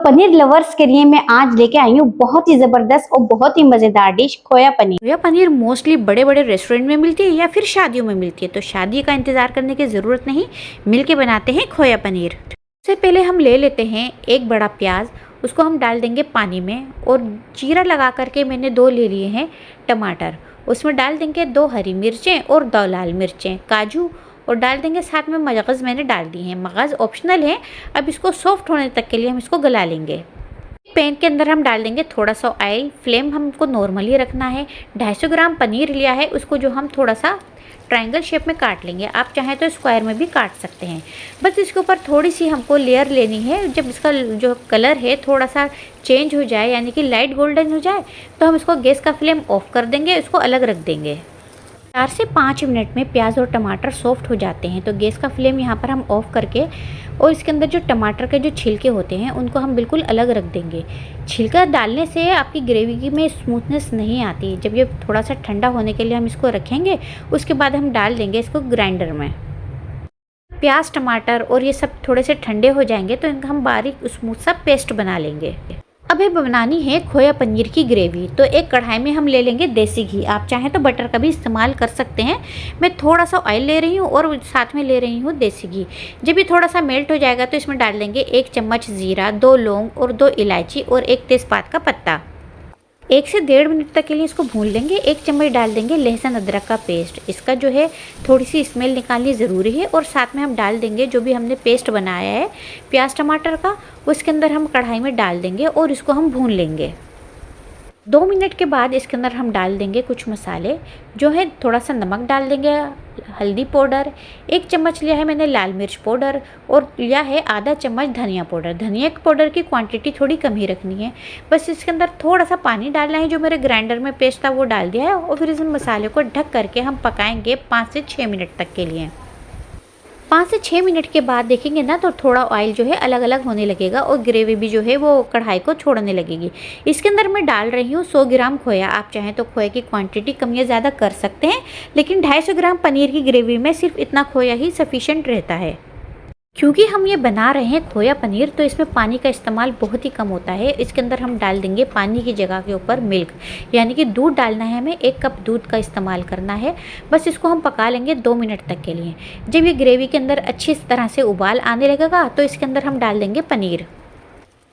Paneer lovers के लिए मैं आज लेके आई हूँ बहुत ही जबरदस्त और बहुत ही मजेदार डिश खोया पनीर। खोया पनीर मोस्टली बड़े बड़े रेस्टोरेंट में मिलती है या फिर शादियों में मिलती है, तो शादी का इंतजार करने की ज़रूरत नहीं, मिलके बनाते हैं खोया पनीर। सबसे पहले हम ले लेते हैं एक बड़ा प्याज, उसको हम डाल देंगे पानी में और चीरा लगा करके मैंने 2 ले लिए हैं टमाटर। उसमें डाल देंगे 2 हरी मिर्चें और 2 लाल मिर्चें, काजू और डाल देंगे साथ में मगज़ मैंने डाल दी हैं। मगज़ ऑप्शनल है। अब इसको सॉफ्ट होने तक के लिए हम इसको गला लेंगे। पैन के अंदर हम डाल देंगे थोड़ा सा ऑयल, फ्लेम हमको नॉर्मली रखना है। 250 ग्राम पनीर लिया है, उसको जो हम थोड़ा सा ट्रायंगल शेप में काट लेंगे, आप चाहें तो स्क्वायर में भी काट सकते हैं। बस इसके ऊपर थोड़ी सी हमको लेयर लेनी है। जब इसका जो कलर है थोड़ा सा चेंज हो जाए, यानी कि लाइट गोल्डन हो जाए, तो हम इसको गैस का फ्लेम ऑफ कर देंगे, इसको अलग रख देंगे। 4 से 5 मिनट में प्याज और टमाटर सॉफ्ट हो जाते हैं, तो गैस का फ्लेम यहाँ पर हम ऑफ़ करके और इसके अंदर जो टमाटर के जो छिलके होते हैं उनको हम बिल्कुल अलग रख देंगे। छिलका डालने से आपकी ग्रेवी में स्मूथनेस नहीं आती। जब ये थोड़ा सा ठंडा होने के लिए हम इसको रखेंगे, उसके बाद हम डाल देंगे इसको ग्राइंडर में। प्याज टमाटर और ये सब थोड़े से ठंडे हो जाएंगे तो इनका हम बारीक स्मूथ सा पेस्ट बना लेंगे। अब ये बनानी है खोया पनीर की ग्रेवी, तो एक कढ़ाई में हम ले लेंगे देसी घी, आप चाहें तो बटर का भी इस्तेमाल कर सकते हैं। मैं थोड़ा सा ऑयल ले रही हूँ और साथ में ले रही हूँ देसी घी। जब ये थोड़ा सा मेल्ट हो जाएगा तो इसमें डाल देंगे 1 चम्मच ज़ीरा, 2 लौंग और 2 इलायची और 1 तेज़पात का पत्ता। 1 से 1.5 मिनट तक के लिए इसको भून लेंगे। 1 चम्मच डाल देंगे लहसुन अदरक का पेस्ट, इसका जो है थोड़ी सी स्मेल निकालनी ज़रूरी है। और साथ में हम डाल देंगे जो भी हमने पेस्ट बनाया है प्याज टमाटर का, उसके अंदर हम कढ़ाई में डाल देंगे और इसको हम भून लेंगे। 2 मिनट के बाद इसके अंदर हम डाल देंगे कुछ मसाले, जो है थोड़ा सा नमक डाल देंगे, हल्दी पाउडर, 1 चम्मच लिया है मैंने लाल मिर्च पाउडर और लिया है आधा चम्मच धनिया पाउडर। धनिया पाउडर की क्वांटिटी थोड़ी कम ही रखनी है। बस इसके अंदर थोड़ा सा पानी डालना है, जो मेरे ग्राइंडर में पेस्ट था वो डाल दिया है और फिर इस मसाले को ढक करके हम पकाएंगे 5 से 6 मिनट तक के लिए। 5 से 6 मिनट के बाद देखेंगे ना तो थोड़ा ऑयल जो है अलग अलग होने लगेगा और ग्रेवी भी जो है वो कढ़ाई को छोड़ने लगेगी। इसके अंदर मैं डाल रही हूँ 100 ग्राम खोया, आप चाहें तो खोए की क्वांटिटी कम या ज़्यादा कर सकते हैं, लेकिन 250 ग्राम पनीर की ग्रेवी में सिर्फ इतना खोया ही सफिशेंट रहता है। क्योंकि हम ये बना रहे हैं खोया पनीर, तो इसमें पानी का इस्तेमाल बहुत ही कम होता है। इसके अंदर हम डाल देंगे पानी की जगह के ऊपर मिल्क, यानी कि दूध डालना है हमें, 1 कप दूध का इस्तेमाल करना है। बस इसको हम पका लेंगे 2 मिनट तक के लिए। जब ये ग्रेवी के अंदर अच्छी तरह से उबाल आने लगेगा तो इसके अंदर हम डाल देंगे पनीर।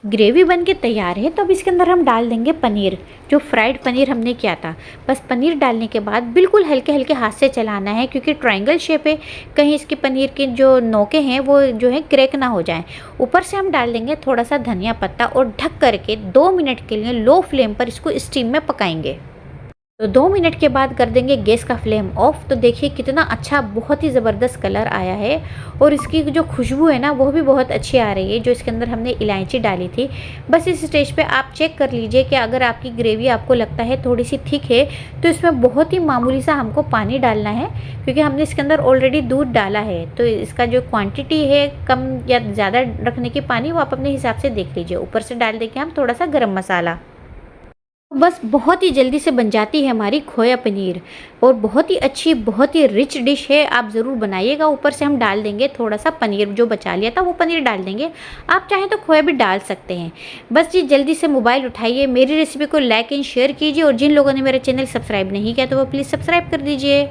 ग्रेवी बन के तैयार है, तो अब इसके अंदर हम डाल देंगे पनीर, जो फ्राइड पनीर हमने किया था। बस पनीर डालने के बाद बिल्कुल हल्के हल्के हाथ से चलाना है, क्योंकि ट्रायंगल शेप है, कहीं इसके पनीर के जो नोके हैं वो जो है क्रैक ना हो जाएं। ऊपर से हम डाल देंगे थोड़ा सा धनिया पत्ता और ढक करके 2 मिनट के लिए लो फ्लेम पर इसको स्टीम में पकाएंगे। तो 2 मिनट के बाद कर देंगे गैस का फ्लेम ऑफ। तो देखिए कितना अच्छा, बहुत ही ज़बरदस्त कलर आया है और इसकी जो खुशबू है ना वो भी बहुत अच्छी आ रही है, जो इसके अंदर हमने इलायची डाली थी। बस इस स्टेज पे आप चेक कर लीजिए कि अगर आपकी ग्रेवी आपको लगता है थोड़ी सी थिक है तो इसमें बहुत ही मामूली सा हमको पानी डालना है, क्योंकि हमने इसके अंदर ऑलरेडी दूध डाला है। तो इसका जो क्वान्टिटी है कम या ज़्यादा रखने की पानी वो आप अपने हिसाब से देख लीजिए। ऊपर से डाल देंगे हम थोड़ा सा गर्म मसाला। बस बहुत ही जल्दी से बन जाती है हमारी खोया पनीर और बहुत ही अच्छी, बहुत ही रिच डिश है, आप ज़रूर बनाइएगा। ऊपर से हम डाल देंगे थोड़ा सा पनीर, जो बचा लिया था वो पनीर डाल देंगे, आप चाहें तो खोया भी डाल सकते हैं। बस जी जल्दी से मोबाइल उठाइए, मेरी रेसिपी को लाइक एंड शेयर कीजिए और जिन लोगों ने मेरा चैनल सब्सक्राइब नहीं किया तो वो प्लीज़ सब्सक्राइब कर दीजिए।